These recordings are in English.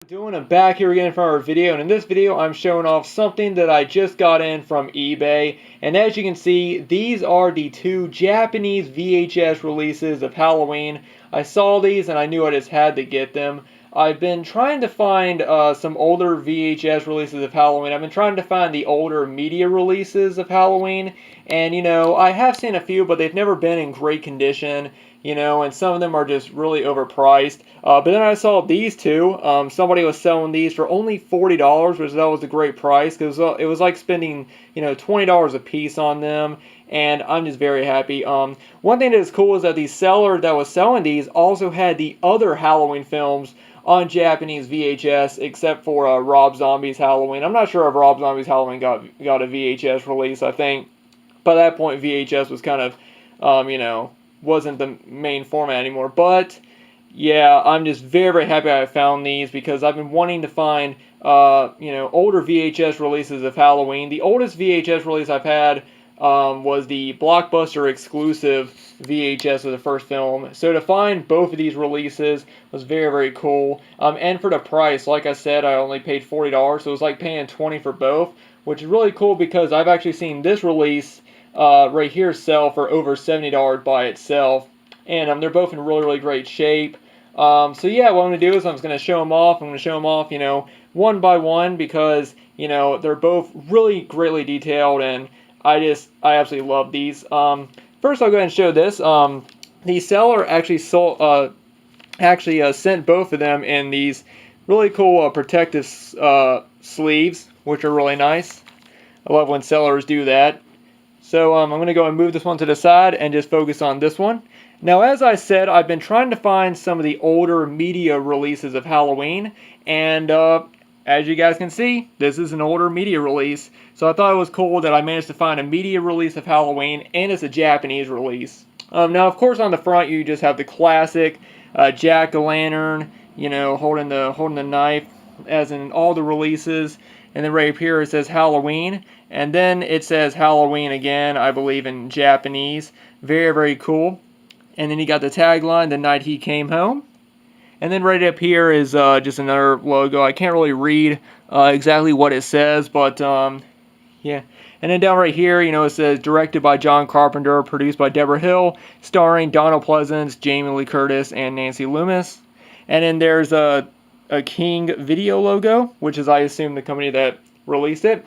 doing? I'm back here again for our video, and in this video I'm showing off something that I just got in from eBay. And as you can see, these are the two Japanese VHS releases of Halloween. I saw these and I knew I just had to get them. I've been trying to find some older VHS releases of Halloween. I've been trying to find the older media releases of Halloween, and I have seen a few, but they've never been in great condition. And some of them are just really overpriced. But then I saw these two. Somebody was selling these for only $40, which that was a great price because it was like spending, $20 a piece on them. And I'm just very happy. One thing that is cool is that the seller that was selling these also had the other Halloween films on Japanese VHS, except for Rob Zombie's Halloween. I'm not sure if Rob Zombie's Halloween got a VHS release. I think by that point VHS was kind of, wasn't the main format anymore. But yeah, I'm just very, very happy I found these because I've been wanting to find older VHS releases of Halloween. The oldest VHS release I've had was the Blockbuster exclusive VHS of the first film. So to find both of these releases was very, very cool. And for the price, like I said, I only paid $40, so it was like paying $20 for both, which is really cool because I've actually seen this release right here sell for over $70 by itself, and they're both in really, really great shape. So yeah, what I'm going to do is I'm just going to show them off. I'm going to show them off, one by one because, they're both really greatly detailed, and I absolutely love these. First, I'll go ahead and show this. The seller actually sent both of them in these really cool protective sleeves, which are really nice. I love when sellers do that. So I'm going to go and move this one to the side and just focus on this one. Now, as I said, I've been trying to find some of the older media releases of Halloween, and as you guys can see, this is an older media release. So I thought it was cool that I managed to find a media release of Halloween, and it's a Japanese release. Now, of course, on the front you just have the classic jack-o'-lantern, holding the knife, as in all the releases. And then right up here it says Halloween, and then it says Halloween again, I believe in Japanese. Very, very cool. And then you got the tagline, "The night he came home." And then right up here is just another logo. I can't really read exactly what it says, but yeah. And then down right here, it says directed by John Carpenter, produced by Deborah Hill, starring Donald Pleasance, Jamie Lee Curtis, and Nancy Loomis. And then there's a King Video logo, which is, I assume, the company that released it.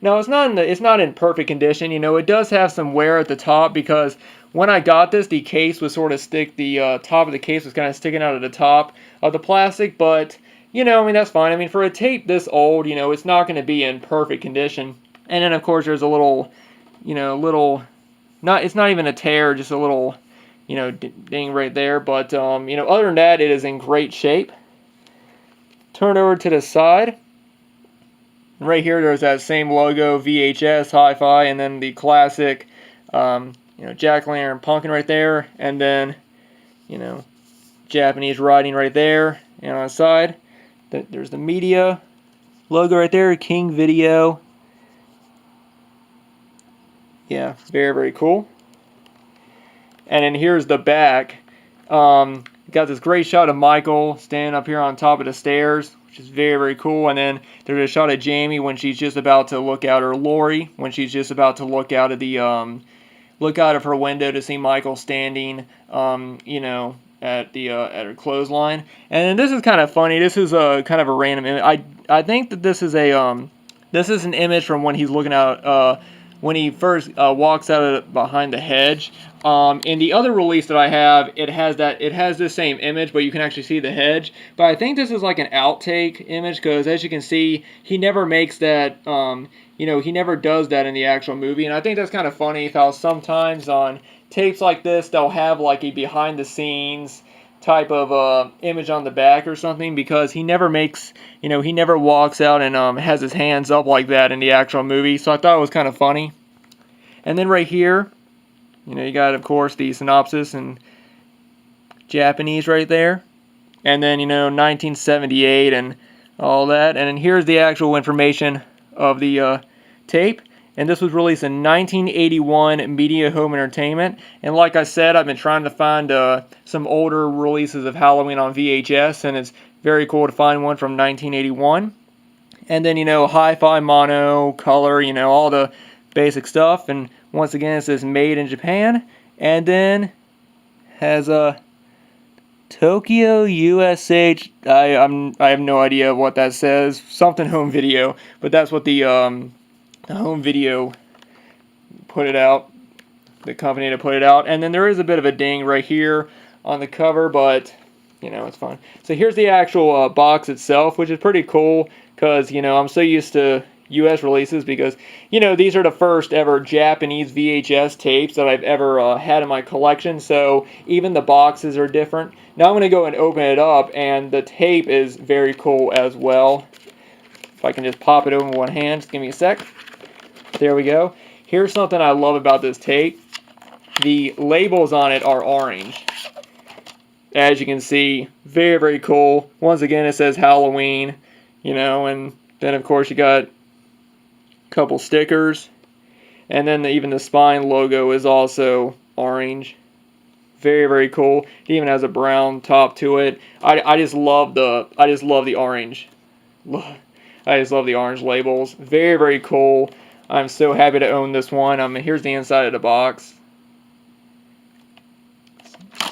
Now, it's not in perfect condition. It does have some wear at the top because when I got this, the case was sort of the top of the case was kind of sticking out of the top of the plastic. But that's fine. For a tape this old, it's not going to be in perfect condition. And then, of course, there's a little, it's not even a tear, just a little, ding right there. But other than that, it is in great shape. Turn over to the side. And right here, there's that same logo, VHS, Hi-Fi, and then the classic, jack-o'-lantern pumpkin right there, and then, Japanese writing right there. And on the side, there's the media logo right there, King Video. Yeah, very, very cool. And then here's the back. Got this great shot of Michael standing up here on top of the stairs, which is very, very cool. And then there's a shot of Jamie when she's just about to look out, or Lori when she's just about to look out of the out of her window to see Michael standing, at her clothesline. And then this is kind of funny. This is kind of a random image. I think that this is an image from when he's looking out. When he first walks out of behind the hedge. In the other release that I have, it has the same image, but you can actually see the hedge. But I think this is like an outtake image because, as you can see, he never makes that. He never does that in the actual movie, and I think that's kind of funny. How sometimes on tapes like this, they'll have like a behind the scenes type of image on the back or something, because he never makes, he never walks out and has his hands up like that in the actual movie. So I thought it was kind of funny. And then right here, you got, of course, the synopsis in Japanese right there. And then, 1978 and all that. And then here's the actual information of the tape. And this was released in 1981 Media Home Entertainment. And like I said, I've been trying to find some older releases of Halloween on VHS, and it's Very cool to find one from 1981. And then, hi-fi, mono, color, all the basic stuff. And once again, it says made in Japan. And then has a Tokyo USH. I have no idea what that says. Something home video, but that's what the home video put it out. The company to put it out. And then there is a bit of a ding right here on the cover, but it's fine. So here's the actual box itself, which is pretty cool because I'm so used to US releases because these are the first ever Japanese VHS tapes that I've ever had in my collection, so even the boxes are different. Now I'm going to go and open it up, and the tape is very cool as well. If I can just pop it open with one hand, just give me a sec. There we go. Here's something I love about this tape. The labels on it are orange. As you can see, very, very cool. Once again, it says Halloween, and then of course you got a couple stickers. And then even the spine logo is also orange. Very, very cool. It even has a brown top to it. I just love the orange. I just love the orange labels. Very, very cool. I'm so happy to own this one. Here's the inside of the box.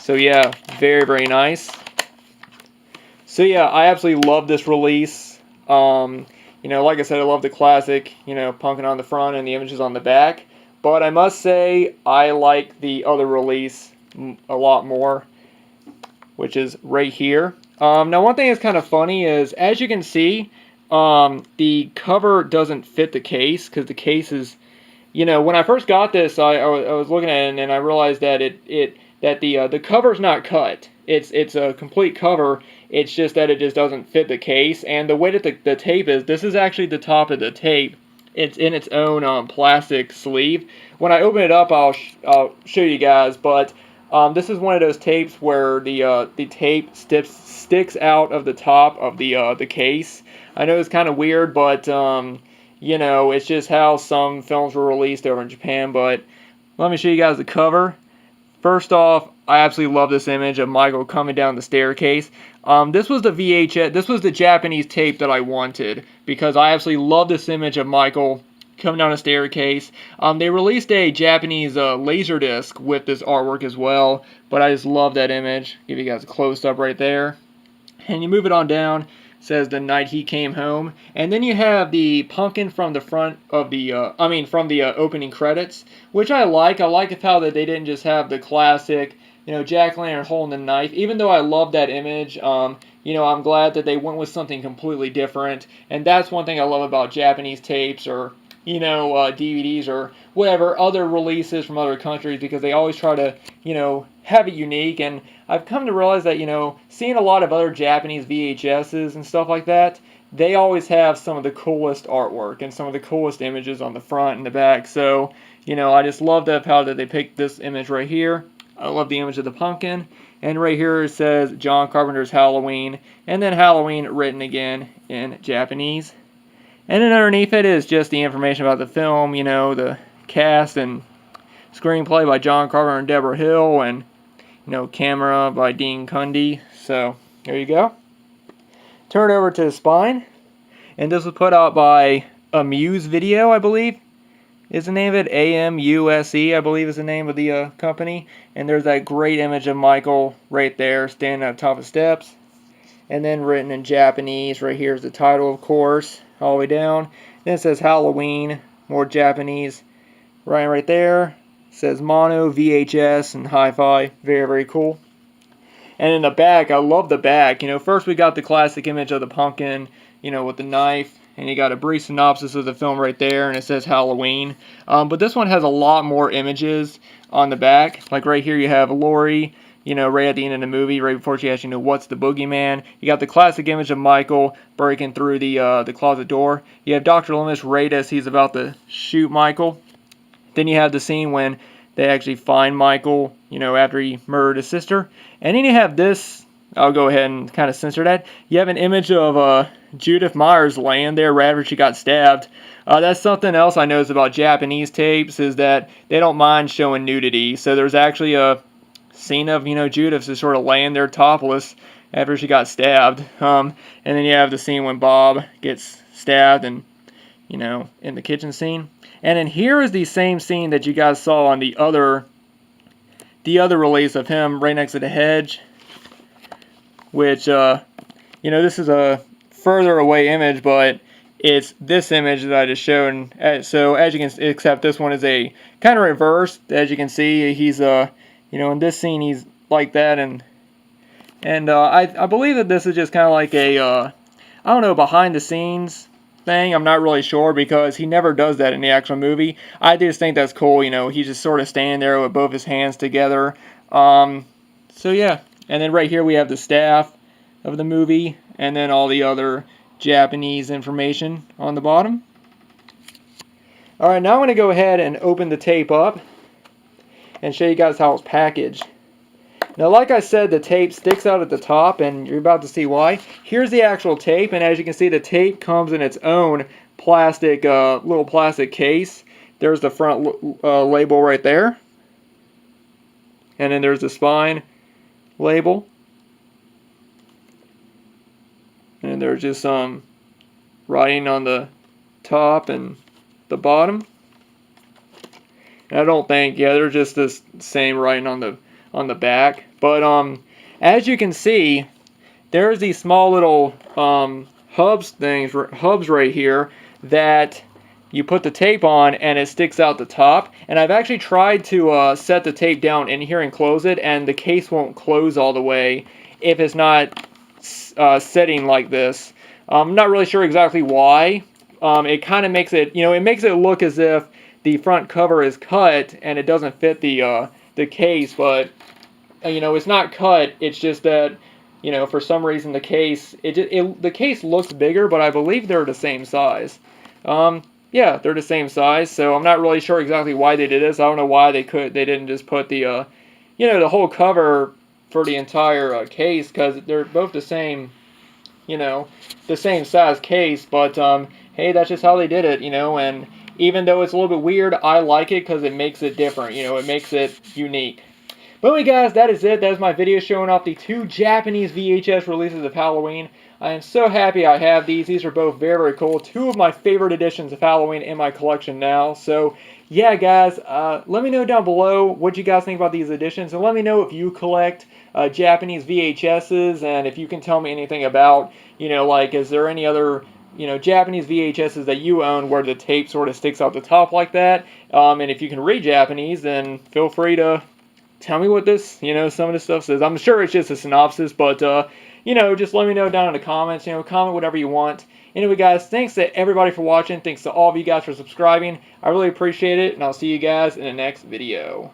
So yeah, very, very nice. So yeah, I absolutely love this release. Like I said, I love the classic, pumpkin on the front and the images on the back. But I must say, I like the other release a lot more, which is right here. Now, one thing that's kind of funny is, as you can see, the cover doesn't fit the case because the case is, when I first got this, I was looking at it and I realized that the cover's not cut. It's a complete cover. It's just that it just doesn't fit the case. And the way that the tape is, this is actually the top of the tape. It's in its own plastic sleeve. When I open it up, I'll show you guys. But this is one of those tapes where the tape sticks out of the top of the case. I know it's kind of weird, but it's just how some films were released over in Japan. But let me show you guys the cover. First off, I absolutely love this image of Michael coming down the staircase. This was the VHS, this was the Japanese tape that I wanted because I absolutely love this image of Michael coming down a staircase. They released a Japanese Laserdisc with this artwork as well, but I just love that image. Give you guys a close-up right there. And you move it on down. It says the night he came home, and then you have the pumpkin from the front of the from the opening credits, which I like. I like how that they didn't just have the classic jack-o'-lantern holding the knife. Even though I love that image, I'm glad that they went with something completely different. And that's one thing I love about Japanese tapes or DVDs or whatever other releases from other countries, because they always try to have it unique. And I've come to realize that seeing a lot of other Japanese VHSs and stuff like that, they always have some of the coolest artwork and some of the coolest images on the front and the back. So I just love how that they picked this image right here. I love the image of the pumpkin. And right here it says John Carpenter's Halloween, and then Halloween written again in Japanese. And then underneath it is just the information about the film, the cast and screenplay by John Carpenter and Deborah Hill, and camera by Dean Cundy. So there you go. Turn it over to the spine, and this was put out by Amuse Video, I believe is the name of it. AMUSE, I believe, is the name of the company. And there's that great image of Michael right there standing at the top of the steps. And then written in Japanese, right here is the title, of course, all the way down. Then it says Halloween, more Japanese right there. It says mono, VHS, and hi-fi. Very, very cool. And in the back, I love the back. First we got the classic image of the pumpkin, with the knife. And you got a brief synopsis of the film right there, and it says Halloween. But this one has a lot more images on the back. Like right here you have Lori, right at the end of the movie, right before she asks, what's the boogeyman. You got the classic image of Michael breaking through the closet door. You have Dr. Loomis right as he's about to shoot Michael. Then you have the scene when they actually find Michael, after he murdered his sister. And then you have this, I'll go ahead and kind of censor that. You have an image of Judith Myers laying there right after she got stabbed. That's something else I noticed about Japanese tapes, is that they don't mind showing nudity. So there's actually a scene of, Judith just sort of laying there topless, after she got stabbed. And then you have the scene when Bob gets stabbed and, you know, in the kitchen scene. And then here is the same scene that you guys saw on the other release of him right next to the hedge, which, you know, this is a further away image, but it's this image that I just showed. So as you can, except this one is a kind of reversed. As you can see, he's you know, in this scene he's like that, and I believe that this is just kind of like a I don't know, behind the scenes thing. I'm not really sure because he never does that in the actual movie. I just think that's cool. You know, he's just sort of standing there with both his hands together. So yeah, and then right here we have the staff of the movie, and then all the other Japanese information on the bottom. Alright, now I'm going to go ahead and open the tape up and show you guys how it's packaged. Now, like I said, the tape sticks out at the top, and you're about to see why. Here's the actual tape, and as you can see, the tape comes in its own plastic, little plastic case. There's the front label right there. And then there's the spine label. And there's just some writing on the top and the bottom. And I don't think, yeah, they're just the same writing on the back. But as you can see, there's these small little hubs right here that you put the tape on and it sticks out the top. And I've actually tried to set the tape down in here and close it, and the case won't close all the way if it's not setting like this. I'm not really sure exactly why. It kind of makes it, you know, it makes it look as if the front cover is cut and it doesn't fit the case, but you know, it's not cut. It's just that, you know, for some reason the case the case looks bigger, but I believe they're the same size. Yeah, they're the same size, so I'm not really sure exactly why they did this. I don't know why they didn't just put the you know, the whole cover for the entire case, because they're both the same, you know, the same size case. But hey, that's just how they did it, you know. And even though it's a little bit weird, I like it because it makes it different, you know, it makes it unique. But anyway, guys, that is it. That is my video showing off the 2 Japanese VHS releases of Halloween. I am so happy I have these. These are both very, very cool. 2 of my favorite editions of Halloween in my collection now. So yeah, guys, let me know down below what you guys think about these editions, and let me know if you collect Japanese VHSs, and if you can tell me anything about, you know, like, is there any other, you know, Japanese VHSs that you own where the tape sort of sticks out the top like that? And if you can read Japanese, then feel free to tell me what this, you know, some of this stuff says. I'm sure it's just a synopsis, but you know, just let me know down in the comments. You know, comment whatever you want. Anyway, guys, thanks to everybody for watching. Thanks to all of you guys for subscribing. I really appreciate it, and I'll see you guys in the next video.